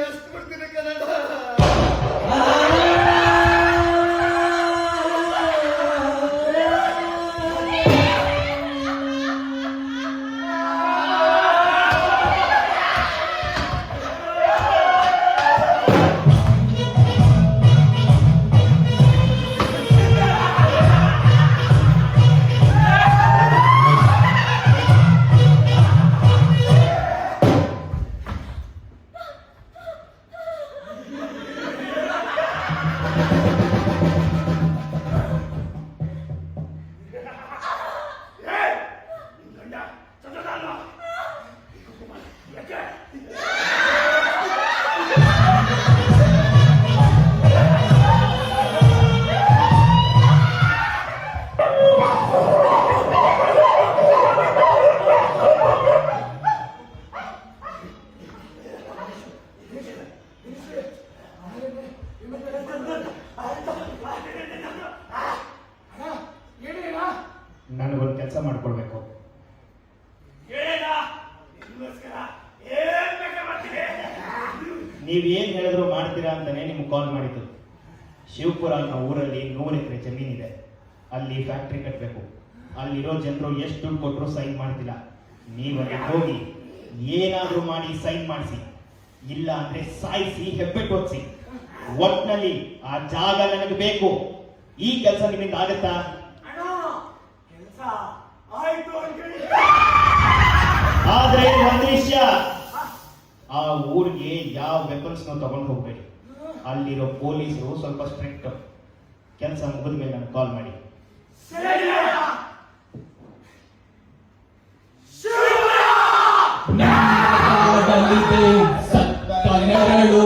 ಎಷ್ಟು ಕೊಡ್ತೀನಿ ಕನ್ನಡ ನನಗೊಂದು ಕೆಲಸ ಮಾಡ್ಕೊಳ್ಬೇಕು. ನೀವೇನ್ ಹೇಳಿದ್ರು ಮಾಡ್ತೀರಾ ಅಂತಾನೆ ನಿಮ್ಗೆ ಕಾಲ್ ಮಾಡಿದ್ದು. ಶಿವಪುರ ಅನ್ನೋ ಊರಲ್ಲಿ 100 ಎಕರೆ ಜಮೀನಿದೆ. ಅಲ್ಲಿ ಫ್ಯಾಕ್ಟ್ರಿ ಕಟ್ಟಬೇಕು. ಅಲ್ಲಿರೋ ಜನರು ಎಷ್ಟು ದುಡ್ಡು ಕೊಟ್ಟರು ಸೈನ್ ಮಾಡ್ತಿಲ್ಲ. ನೀವಲ್ಲಿ ಹೋಗಿ ಏನಾದ್ರೂ ಮಾಡಿ ಸೈನ್ ಮಾಡಿಸಿ, ಇಲ್ಲ ಅಂದ್ರೆ ಸಾಯಿಸಿ ಹೆಬ್ಬೆಟ್ಟು ಹೊತ್ಸಿ. ಒಟ್ನಲ್ಲಿ ಆ ಜಾಗ ನನಗೆ ಬೇಕು. ಈ ಕೆಲಸ ನಿಮ್ಮಿಂದ ಆಗತ್ತಾ? ಆದ್ರೆ ಒಂದು ವಿಷಯ, ಆ ಊರಿಗೆ ಯಾವ ವೆಪನ್ಸ್ ತಗೊಂಡು ಹೋಗ್ಬೇಡಿ. ಅಲ್ಲಿರೋ ಪೊಲೀಸರು ಸ್ವಲ್ಪ ಸ್ಟ್ರಿಕ್ಟ್. ಕೆಲಸ ಮುಗಿದ ಮೇಲೆ ನಾನು ಕಾಲ್ ಮಾಡಿ. ಸತ್ತ ನೆರಳು